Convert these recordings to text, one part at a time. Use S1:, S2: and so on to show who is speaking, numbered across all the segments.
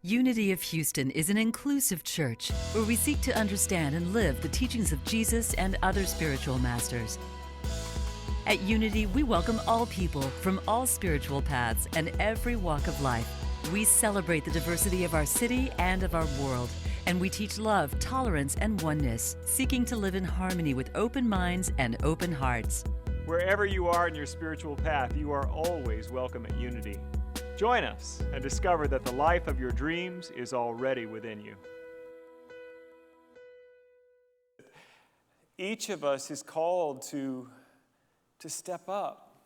S1: Unity of Houston is an inclusive church where we seek to understand and live the teachings of Jesus and other spiritual masters. At Unity, we welcome all people from all spiritual paths and every walk of life. We celebrate the diversity of our city and of our world, and we teach love, tolerance, and oneness, seeking to live in harmony with open minds and open hearts.
S2: Wherever you are in your spiritual path, you are always welcome at Unity. Join us and discover that the life of your dreams is already within you. Each of us is called to step up.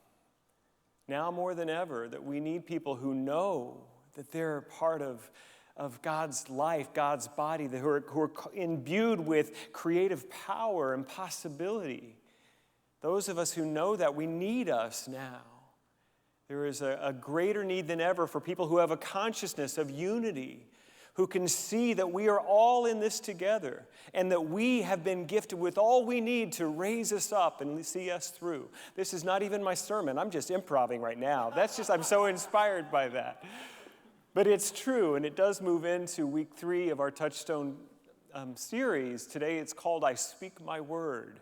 S2: Now more than ever, that we need people who know that they're part of God's life, God's body, who are imbued with creative power and possibility. Those of us who know that, we need us now. There is a greater need than ever for people who have a consciousness of unity, who can see that we are all in this together and that we have been gifted with all we need to raise us up and see us through. This is not even my sermon. I'm just improvising right now. I'm so inspired by that. But it's true, and it does move into week 3 of our Touchstone series. Today it's called I Speak My Word,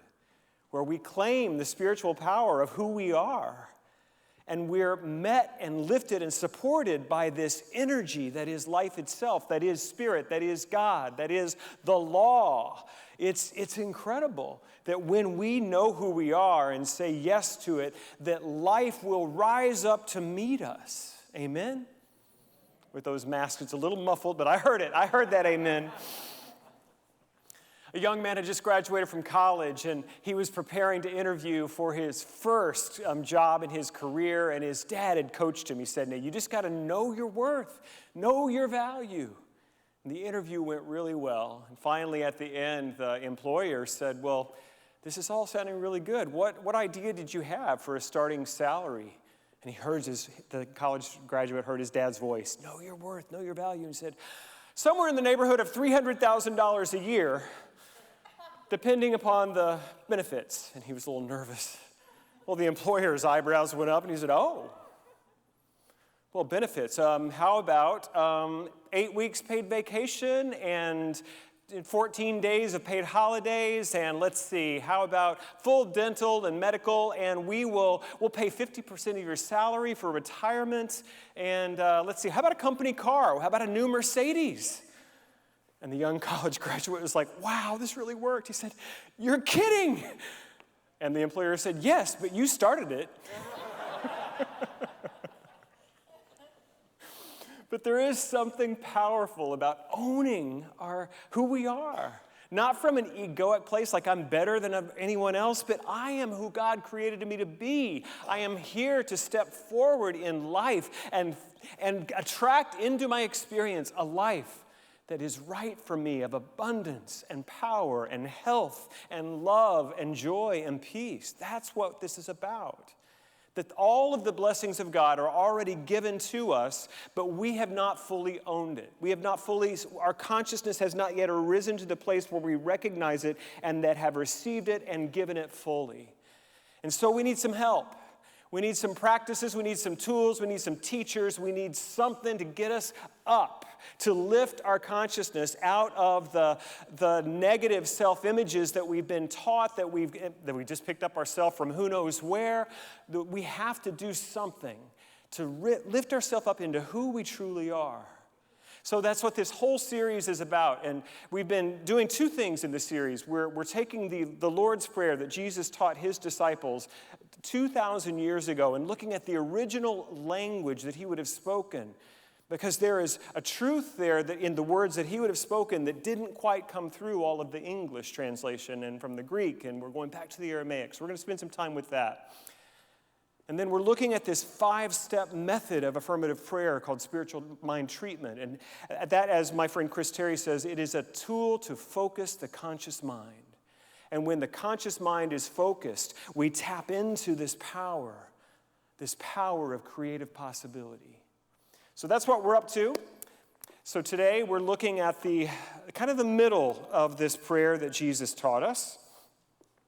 S2: where we claim the spiritual power of who we are. And we're met and lifted and supported by this energy that is life itself, that is spirit, that is God, that is the law. It's incredible that when we know who we are and say yes to it, that life will rise up to meet us. Amen? With those masks, it's a little muffled, but I heard it. I heard that amen. A young man had just graduated from college, and he was preparing to interview for his first job in his career, and his dad had coached him. He said, "Now, you just got to know your worth, know your value." And the interview went really well. And finally, at the end, the employer said, "Well, this is all sounding really good. What idea did you have for a starting salary?" And the college graduate heard his dad's voice, "Know your worth, know your value." And he said, "Somewhere in the neighborhood of $300,000 a year, depending upon the benefits." And he was a little nervous. Well, the employer's eyebrows went up, and he said, "Oh, well, benefits. How about 8 weeks paid vacation and 14 days of paid holidays, and let's see, how about full dental and medical, and we'll pay 50% of your salary for retirement, and let's see, how about a company car? How about a new Mercedes?" And the young college graduate was like, "Wow, this really worked." He said, "You're kidding." And the employer said, "Yes, but you started it." But there is something powerful about owning who we are. Not from an egoic place like I'm better than anyone else, but I am who God created me to be. I am here to step forward in life and attract into my experience a life that is right for me, of abundance and power and health and love and joy and peace. That's what this is about. That all of the blessings of God are already given to us, but we have not fully owned it. Our consciousness has not yet arisen to the place where we recognize it and that have received it and given it fully. And so we need some help. We need some practices, we need some tools, we need some teachers, we need something to get us up, to lift our consciousness out of the negative self-images that we've been taught, that we just picked up ourselves from who knows where. We have to do something to lift ourselves up into who we truly are. So that's what this whole series is about. And we've been doing 2 things in this series. We're taking the Lord's Prayer that Jesus taught his disciples 2,000 years ago and looking at the original language that he would have spoken. Because there is a truth there that in the words that he would have spoken that didn't quite come through all of the English translation and from the Greek. And we're going back to the Aramaic. So we're going to spend some time with that. And then we're looking at this 5-step method of affirmative prayer called spiritual mind treatment. And that, as my friend Chris Terry says, it is a tool to focus the conscious mind. And when the conscious mind is focused, we tap into this power of creative possibility. So that's what we're up to. So today we're looking at the middle of this prayer that Jesus taught us.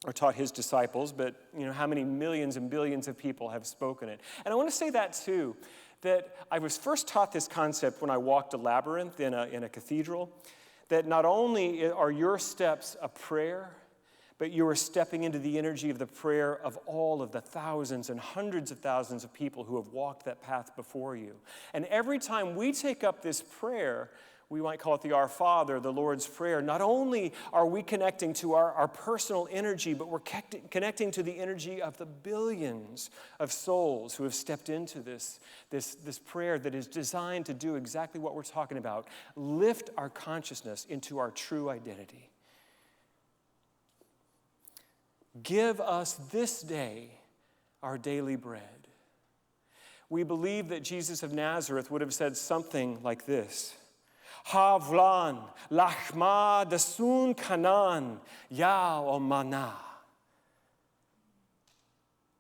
S2: or taught his disciples, but how many millions and billions of people have spoken it. And I want to say that too, that I was first taught this concept when I walked a labyrinth in a cathedral, that not only are your steps a prayer, but you are stepping into the energy of the prayer of all of the thousands and hundreds of thousands of people who have walked that path before you. And every time we take up this prayer, we might call it the Our Father, the Lord's Prayer, not only are we connecting to our personal energy, but we're connecting to the energy of the billions of souls who have stepped into this prayer that is designed to do exactly what we're talking about, lift our consciousness into our true identity. Give us this day our daily bread. We believe that Jesus of Nazareth would have said something like this: Havlan, lachma desun kanan, ya o mana.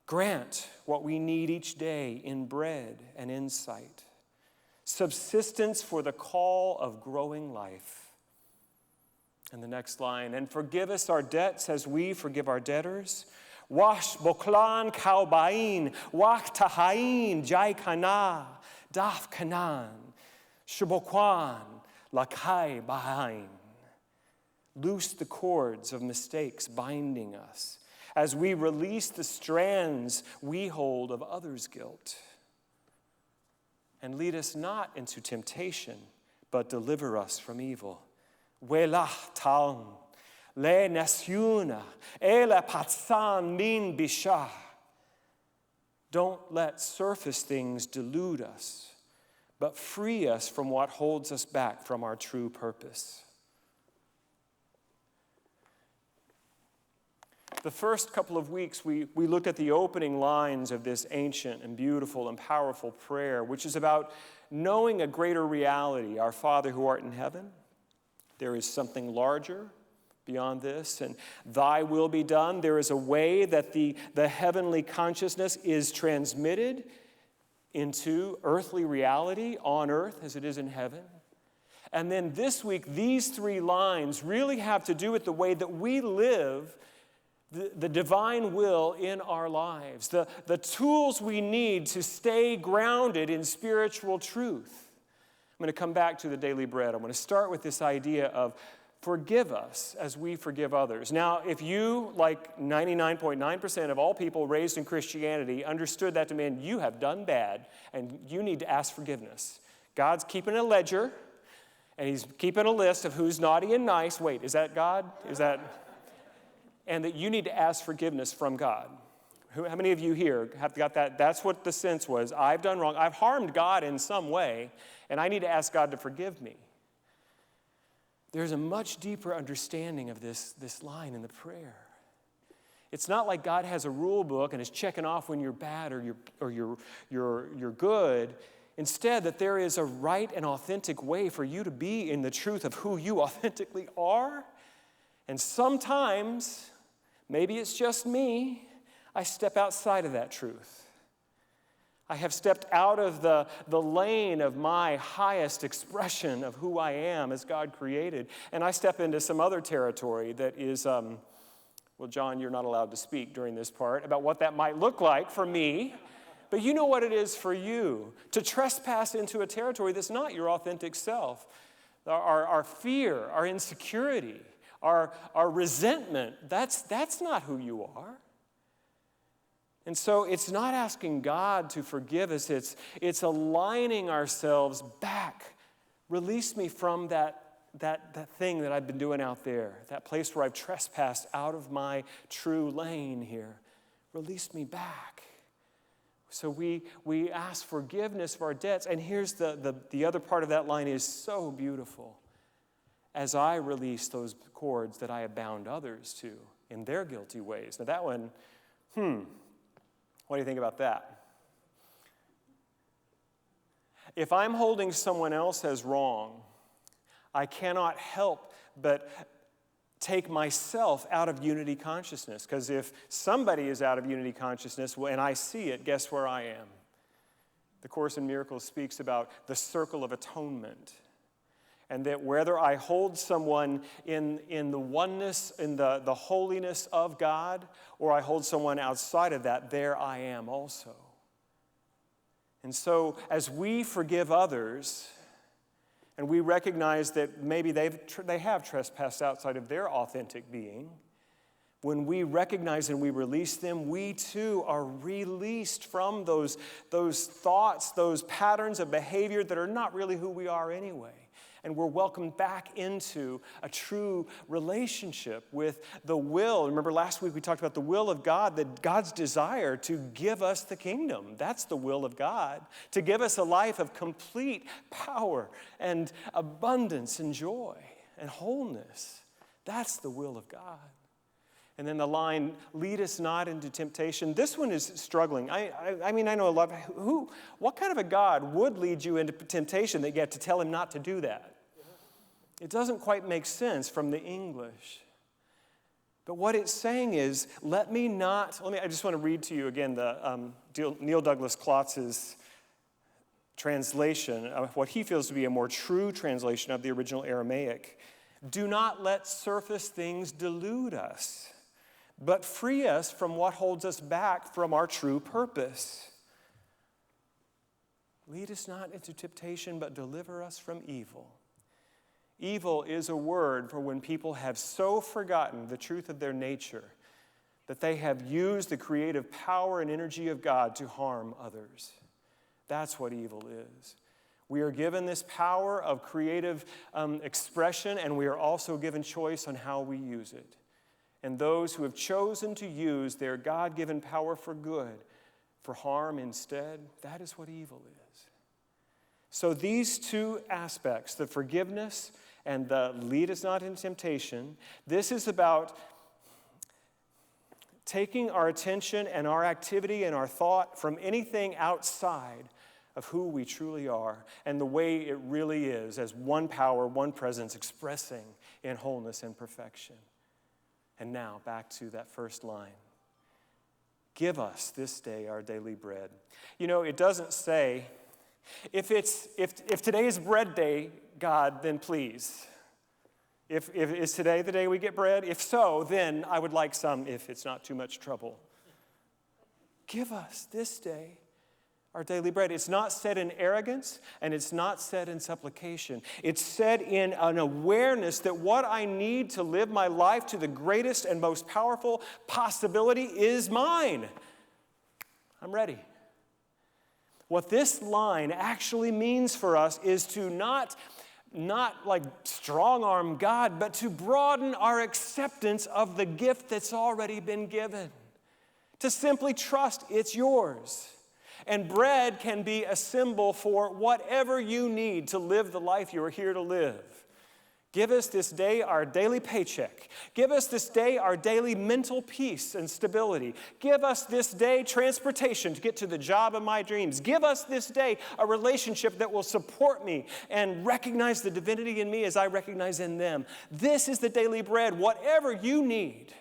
S2: Grant what we need each day in bread and insight, subsistence for the call of growing life. And the next line, and forgive us our debts as we forgive our debtors. Wash boklan kaubain, wach tahain, jai kana, daf kanan, shubokwan, lakai bahain. Loose the cords of mistakes binding us as we release the strands we hold of others' guilt. And lead us not into temptation, but deliver us from evil. Welah taun, le nasiuna, ele patsan min bisha. Don't let surface things delude us, but free us from what holds us back from our true purpose. The first couple of weeks, we looked at the opening lines of this ancient and beautiful and powerful prayer, which is about knowing a greater reality, our Father who art in heaven. There is something larger beyond this, and thy will be done. There is a way that the heavenly consciousness is transmitted into earthly reality on earth as it is in heaven. And then this week, these three lines really have to do with the way that we live the divine will in our lives, the tools we need to stay grounded in spiritual truth. I'm going to come back to the daily bread. I'm going to start with this idea of forgive us as we forgive others. Now, if you, like 99.9% of all people raised in Christianity, understood that to mean you have done bad and you need to ask forgiveness. God's keeping a ledger and he's keeping a list of who's naughty and nice. Wait, is that God? Is that? And that you need to ask forgiveness from God. How many of you here have got that? That's what the sense was. I've done wrong. I've harmed God in some way, and I need to ask God to forgive me. There's a much deeper understanding of this line in the prayer. It's not like God has a rule book and is checking off when you're bad or you're good. Instead, that there is a right and authentic way for you to be in the truth of who you authentically are. And sometimes, maybe it's just me, I step outside of that truth. I have stepped out of the lane of my highest expression of who I am as God created, and I step into some other territory that is, well, John, you're not allowed to speak during this part about what that might look like for me, but you know what it is for you to trespass into a territory that's not your authentic self. Our fear, our insecurity, our resentment, that's not who you are. And so it's not asking God to forgive us, it's aligning ourselves back. Release me from that thing that I've been doing out there, that place where I've trespassed out of my true lane here. Release me back. So we ask forgiveness for our debts. And here's the other part of that line is so beautiful. As I release those cords that I have bound others to in their guilty ways. Now that one, what do you think about that? If I'm holding someone else as wrong, I cannot help but take myself out of unity consciousness. Because if somebody is out of unity consciousness and I see it, guess where I am? The Course in Miracles speaks about the circle of atonement. And that whether I hold someone in the oneness, in the holiness of God, or I hold someone outside of that, there I am also. And so as we forgive others, and we recognize that maybe they have trespassed outside of their authentic being, when we recognize and we release them, we too are released from those thoughts, those patterns of behavior that are not really who we are anyway. And we're welcomed back into a true relationship with the will. Remember last week we talked about the will of God, that God's desire to give us the kingdom. That's the will of God, to give us a life of complete power and abundance and joy and wholeness. That's the will of God. And then the line, lead us not into temptation. This one is struggling. I mean, I know a lot of, what kind of a God would lead you into temptation that you have to tell him not to do that? It doesn't quite make sense from the English. But what it's saying is, I just want to read to you again the Neil Douglas Klotz's translation of what he feels to be a more true translation of the original Aramaic. Do not let surface things delude us, but free us from what holds us back from our true purpose. Lead us not into temptation, but deliver us from evil. Evil is a word for when people have so forgotten the truth of their nature that they have used the creative power and energy of God to harm others. That's what evil is. We are given this power of creative expression, and we are also given choice on how we use it. And those who have chosen to use their God-given power for good, for harm instead, that is what evil is. So these two aspects, the forgiveness and the lead us not into temptation, this is about taking our attention and our activity and our thought from anything outside of who we truly are and the way it really is as one power, one presence expressing in wholeness and perfection. And now back to that first line. Give us this day our daily bread. You know, it doesn't say, if today is bread day, God, then please. If is today the day we get bread? If so, then I would like some if it's not too much trouble. Give us this day our daily bread. It's not said in arrogance, and it's not said in supplication. It's said in an awareness that what I need to live my life to the greatest and most powerful possibility is mine. I'm ready. What this line actually means for us is to not like strong-arm God, but to broaden our acceptance of the gift that's already been given. To simply trust it's yours. And bread can be a symbol for whatever you need to live the life you are here to live. Give us this day our daily paycheck. Give us this day our daily mental peace and stability. Give us this day transportation to get to the job of my dreams. Give us this day a relationship that will support me and recognize the divinity in me as I recognize in them. This is the daily bread. Whatever you need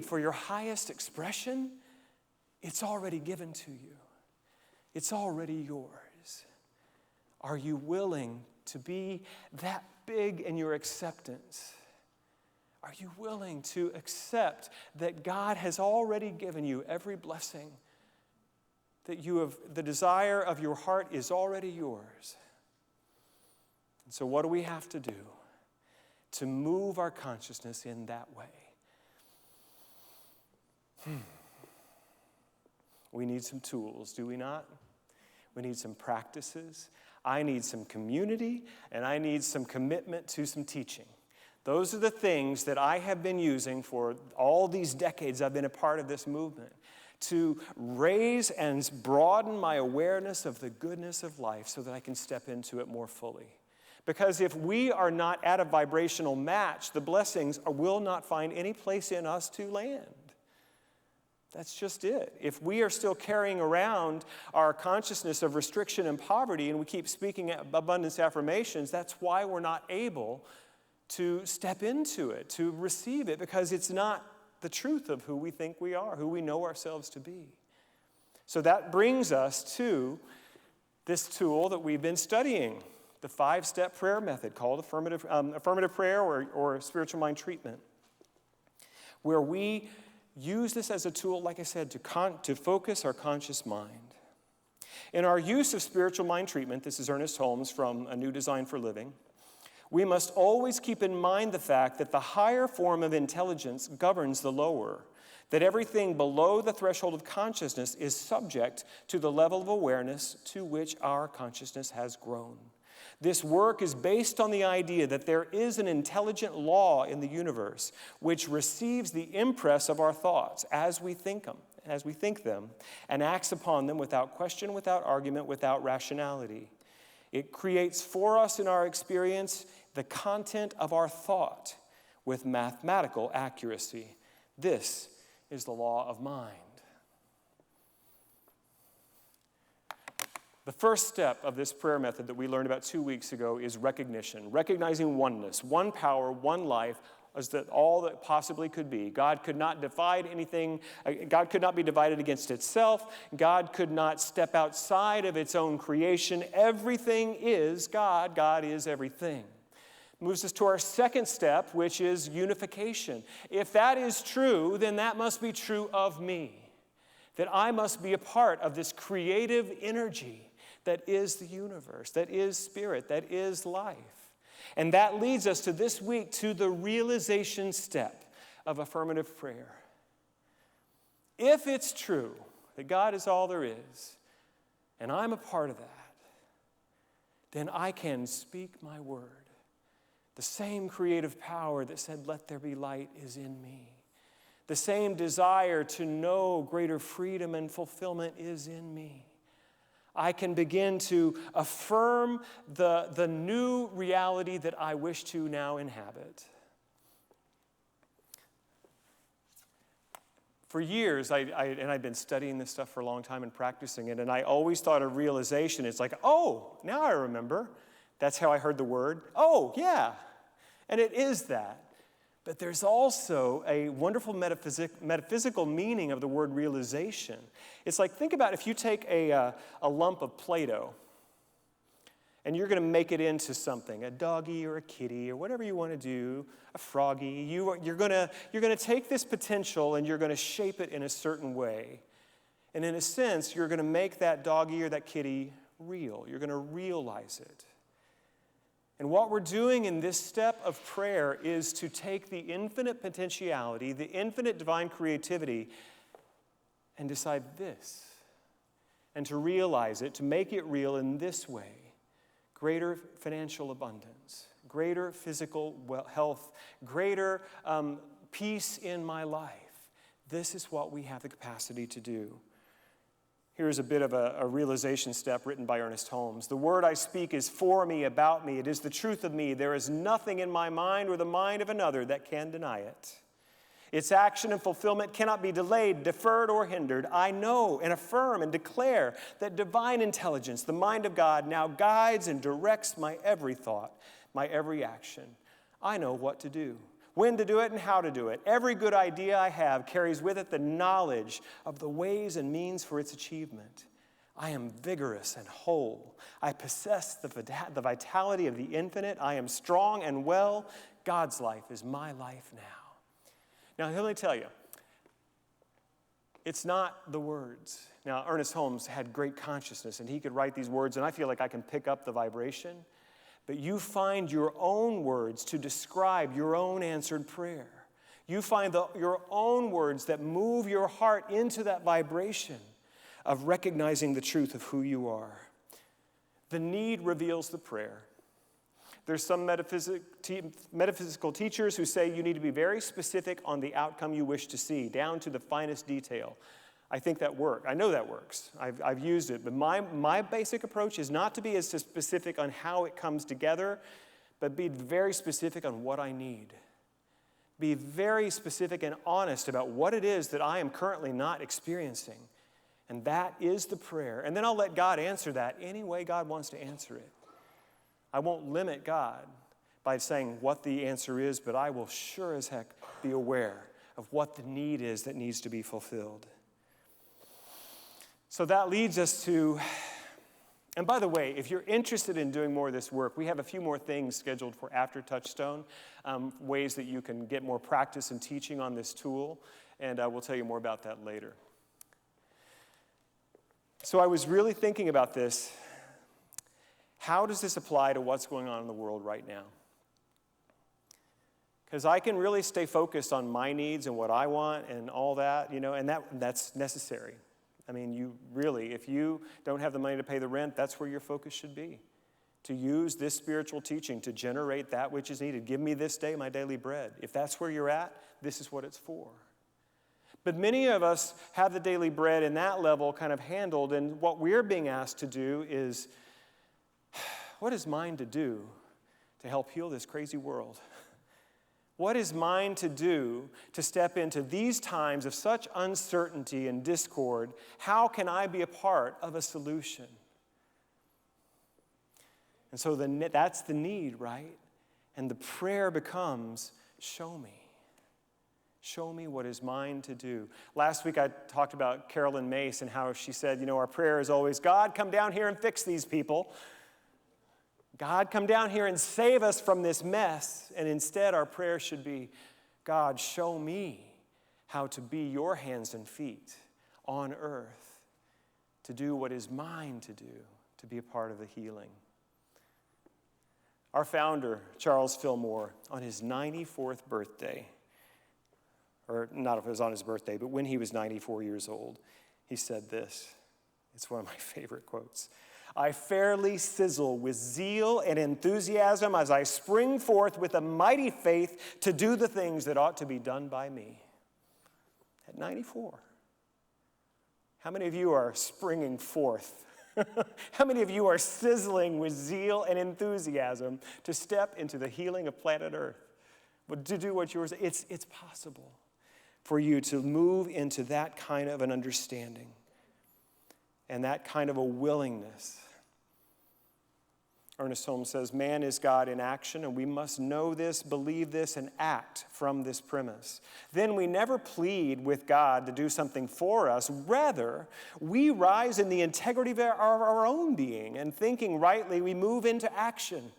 S2: for your highest expression, it's already given to you. It's already yours. Are you willing to be that big in your acceptance? Are you willing to accept that God has already given you every blessing? That the desire of your heart is already yours? And so what do we have to do to move our consciousness in that way? We need some tools, do we not? We need some practices. I need some community, and I need some commitment to some teaching. Those are the things that I have been using for all these decades I've been a part of this movement to raise and broaden my awareness of the goodness of life so that I can step into it more fully. Because if we are not at a vibrational match, the blessings will not find any place in us to land. That's just it. If we are still carrying around our consciousness of restriction and poverty and we keep speaking abundance affirmations, that's why we're not able to step into it, to receive it, because it's not the truth of who we think we are, who we know ourselves to be. So that brings us to this tool that we've been studying, the 5-step prayer method called affirmative prayer or spiritual mind treatment, where we use this as a tool, like I said, to focus our conscious mind. In our use of spiritual mind treatment, this is Ernest Holmes from A New Design for Living, we must always keep in mind the fact that the higher form of intelligence governs the lower, that everything below the threshold of consciousness is subject to the level of awareness to which our consciousness has grown. This work is based on the idea that there is an intelligent law in the universe which receives the impress of our thoughts as we think them, and acts upon them without question, without argument, without rationality. It creates for us in our experience the content of our thought with mathematical accuracy. This is the law of mind. The first step of this prayer method that we learned about 2 weeks ago is recognition, recognizing oneness, one power, one life, as that all that possibly could be. God could not divide anything. God could not be divided against itself. God could not step outside of its own creation. Everything is God. God is everything. Moves us to our second step, which is unification. If that is true, then that must be true of me. That I must be a part of this creative energy that is the universe, that is spirit, that is life. And that leads us to this week to the realization step of affirmative prayer. If it's true that God is all there is, and I'm a part of that, then I can speak my word. The same creative power that said, "Let there be light," is in me. The same desire to know greater freedom and fulfillment is in me. I can begin to affirm the new reality that I wish to now inhabit. For years, I've been studying this stuff for a long time and practicing it, and I always thought of realization, it's like, oh, now I remember. That's how I heard the word. Oh, yeah. And it is that. But there's also a wonderful metaphysical meaning of the word realization. It's like, think about if you take a lump of Play-Doh and you're going to make it into something, a doggy or a kitty or whatever you want to do, a froggy. You're going to take this potential and you're going to shape it in a certain way. And in a sense, you're going to make that doggy or that kitty real. You're going to realize it. And what we're doing in this step of prayer is to take the infinite potentiality, the infinite divine creativity, and decide this, and to realize it, to make it real in this way: greater financial abundance, greater physical health, greater peace in my life. This is what we have the capacity to do. Here's a bit of a realization step written by Ernest Holmes. The word I speak is for me, about me. It is the truth of me. There is nothing in my mind or the mind of another that can deny it. Its action and fulfillment cannot be delayed, deferred, or hindered. I know and affirm and declare that divine intelligence, the mind of God, now guides and directs my every thought, my every action. I know what to do, when to do it, and how to do it. Every good idea I have carries with it the knowledge of the ways and means for its achievement. I am vigorous and whole. I possess the vitality of the infinite. I am strong and well. God's life is my life now. Now, let me tell you, it's not the words. Now, Ernest Holmes had great consciousness, and he could write these words, and I feel like I can pick up the vibration. But you find your own words to describe your own answered prayer. You find your own words that move your heart into that vibration of recognizing the truth of who you are. The need reveals the prayer. There's some metaphysical teachers who say you need to be very specific on the outcome you wish to see, down to the finest detail. I think that works. I know that works. I've used it. But my basic approach is not to be as specific on how it comes together, but be very specific on what I need. Be very specific and honest about what it is that I am currently not experiencing. And that is the prayer. And then I'll let God answer that any way God wants to answer it. I won't limit God by saying what the answer is, but I will sure as heck be aware of what the need is that needs to be fulfilled. So that leads us to, and by the way, if you're interested in doing more of this work, we have a few more things scheduled for after Touchstone, ways that you can get more practice in teaching on this tool, and we'll tell you more about that later. So I was really thinking about this. How does this apply to what's going on in the world right now? Because I can really stay focused on my needs and what I want and all that, and that's necessary. I mean, if you don't have the money to pay the rent, that's where your focus should be. To use this spiritual teaching to generate that which is needed. Give me this day my daily bread. If that's where you're at, this is what it's for. But many of us have the daily bread in that level kind of handled, and what we're being asked to do is, what is mine to do to help heal this crazy world? What is mine to do to step into these times of such uncertainty and discord? How can I be a part of a solution? And so that's the need, right? And the prayer becomes, show me. Show me what is mine to do. Last week I talked about Carolyn Mace and how she said, our prayer is always, God, come down here and fix these people. God, come down here and save us from this mess. And instead, our prayer should be, God, show me how to be your hands and feet on earth, to do what is mine to do, to be a part of the healing. Our founder, Charles Fillmore, on his 94th birthday, or not if it was on his birthday, but when he was 94 years old, he said this. It's one of my favorite quotes. I fairly sizzle with zeal and enthusiasm as I spring forth with a mighty faith to do the things that ought to be done by me. At 94. How many of you are springing forth? How many of you are sizzling with zeal and enthusiasm to step into the healing of planet Earth? But to do what yours, it's possible for you to move into that kind of an understanding and that kind of a willingness. Ernest Holmes says, man is God in action, and we must know this, believe this, and act from this premise. Then we never plead with God to do something for us. Rather, we rise in the integrity of our own being, and thinking rightly, we move into action,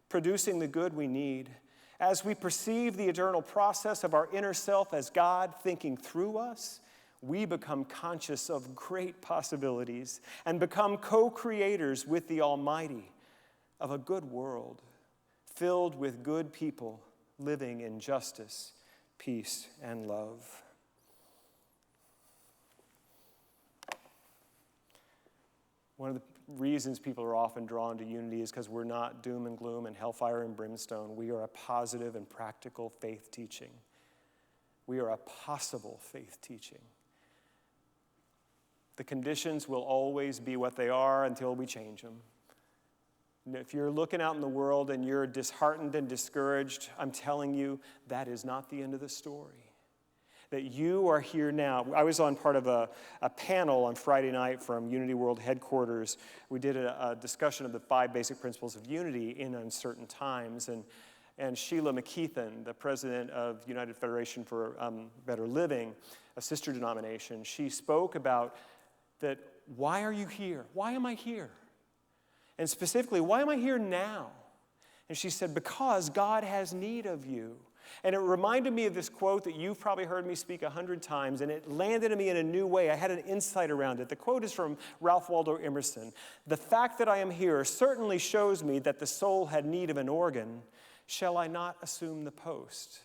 S2: producing the good we need. As we perceive the eternal process of our inner self as God thinking through us, we become conscious of great possibilities and become co-creators with the Almighty of a good world filled with good people living in justice, peace, and love. One of the reasons people are often drawn to unity is because we're not doom and gloom and hellfire and brimstone. We are a positive and practical faith teaching. We are a possible faith teaching. The conditions will always be what they are until we change them. If you're looking out in the world and you're disheartened and discouraged, I'm telling you, that is not the end of the story. That you are here now. I was on part of a panel on Friday night from Unity World headquarters. We did a discussion of the 5 basic principles of unity in uncertain times. And Sheila McKeithen, the president of United Federation for Better Living, a sister denomination, she spoke about that, why are you here? Why am I here? And specifically, why am I here now? And she said, because God has need of you. And it reminded me of this quote that you've probably heard me speak 100 times, and it landed in me in a new way. I had an insight around it. The quote is from Ralph Waldo Emerson. The fact that I am here certainly shows me that the soul had need of an organ. Shall I not assume the post?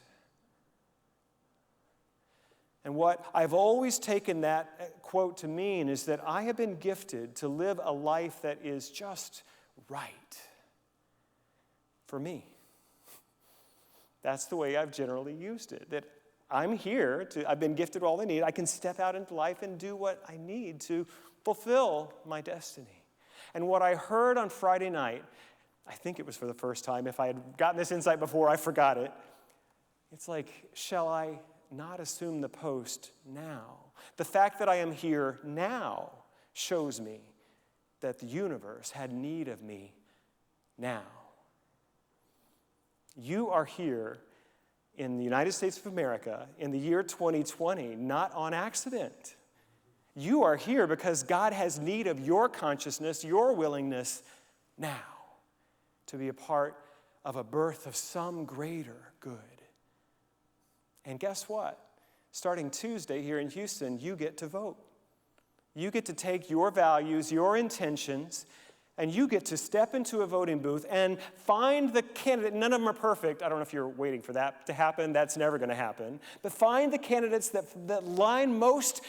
S2: And what I've always taken that quote to mean is that I have been gifted to live a life that is just right for me. That's the way I've generally used it, that I'm here, I've been gifted all I need. I can step out into life and do what I need to fulfill my destiny. And what I heard on Friday night, I think it was for the first time. If I had gotten this insight before, I forgot it. It's like, shall I not assume the post now? The fact that I am here now shows me that the universe had need of me now. You are here in the United States of America in the year 2020, not on accident. You are here because God has need of your consciousness, your willingness now to be a part of a birth of some greater good. And guess what? Starting Tuesday here in Houston, you get to vote. You get to take your values, your intentions, and you get to step into a voting booth and find the candidate. None of them are perfect. I don't know if you're waiting for that to happen. That's never going to happen. But find the candidates that line most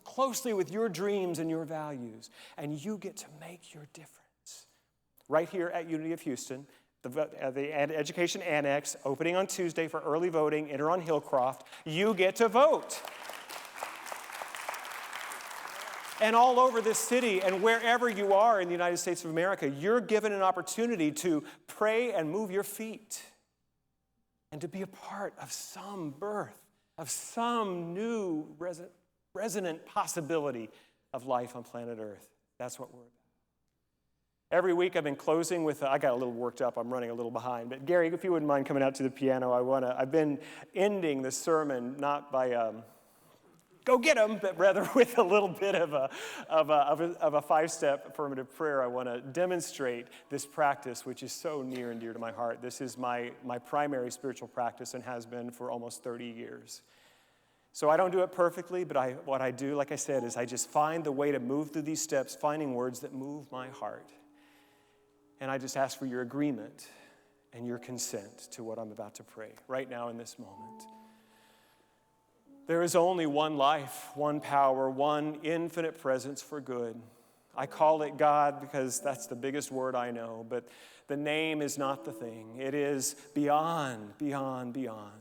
S2: closely with your dreams and your values. And you get to make your difference. Right here at Unity of Houston, the Education Annex, opening on Tuesday for early voting. Enter on Hillcroft. You get to vote. And all over this city and wherever you are in the United States of America, you're given an opportunity to pray and move your feet and to be a part of some birth, of some new resonant possibility of life on planet Earth. That's what we're about. Every week I've been closing with, I got a little worked up, I'm running a little behind, but Gary, if you wouldn't mind coming out to the piano, I've been ending the sermon not by, go get them, but rather with a little bit of a five-step affirmative prayer. I want to demonstrate this practice, which is so near and dear to my heart. This is my primary spiritual practice and has been for almost 30 years. So I don't do it perfectly, but what I do, like I said, is I just find the way to move through these steps, finding words that move my heart. And I just ask for your agreement and your consent to what I'm about to pray right now in this moment. There is only one life, one power, one infinite presence for good. I call it God because that's the biggest word I know, but the name is not the thing. It is beyond, beyond, beyond.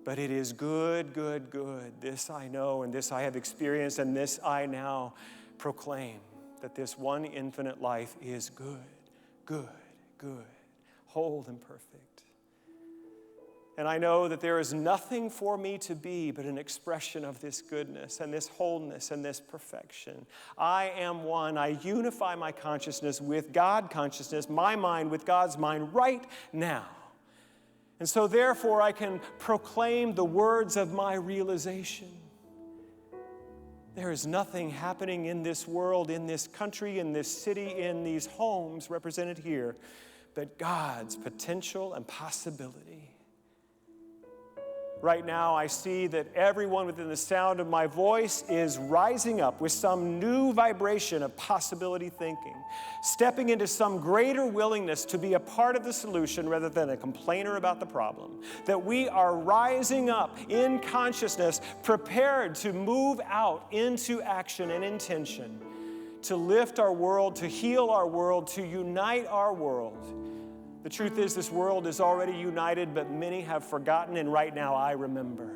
S2: But it is good, good, good. This I know, and this I have experienced, and this I now proclaim, that this one infinite life is good, good, good, whole and perfect. And I know that there is nothing for me to be but an expression of this goodness and this wholeness and this perfection. I am one. I unify my consciousness with God consciousness, my mind with God's mind right now. And so therefore I can proclaim the words of my realization. There is nothing happening in this world, in this country, in this city, in these homes represented here, but God's potential and possibility. Right now, I see that everyone within the sound of my voice is rising up with some new vibration of possibility thinking, stepping into some greater willingness to be a part of the solution rather than a complainer about the problem. That we are rising up in consciousness, prepared to move out into action and intention, to lift our world, to heal our world, to unite our world. The truth is, this world is already united, but many have forgotten, and right now I remember.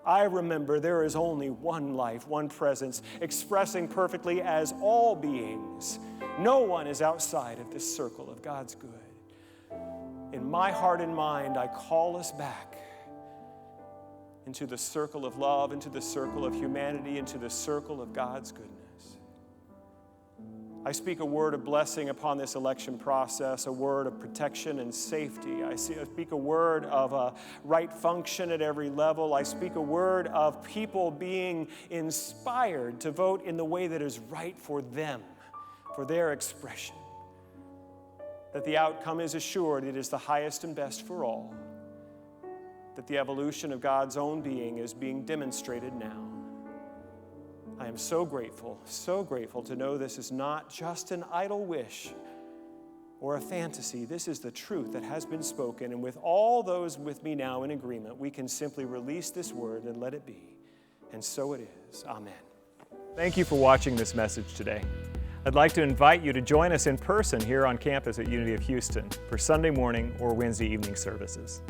S2: I remember there is only one life, one presence, expressing perfectly as all beings. No one is outside of this circle of God's good. In my heart and mind, I call us back into the circle of love, into the circle of humanity, into the circle of God's goodness. I speak a word of blessing upon this election process, a word of protection and safety. I speak a word of right function at every level. I speak a word of people being inspired to vote in the way that is right for them, for their expression. That the outcome is assured, it is the highest and best for all. That the evolution of God's own being is being demonstrated now. I am so grateful to know this is not just an idle wish or a fantasy. This is the truth that has been spoken. And with all those with me now in agreement, we can simply release this word and let it be. And so it is. Amen. Thank you for watching this message today. I'd like to invite you to join us in person here on campus at Unity of Houston for Sunday morning or Wednesday evening services.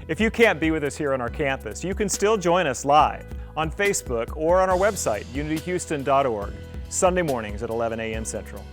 S2: If you can't be with us here on our campus, you can still join us live on Facebook or on our website, unityhouston.org, Sunday mornings at 11 a.m. Central.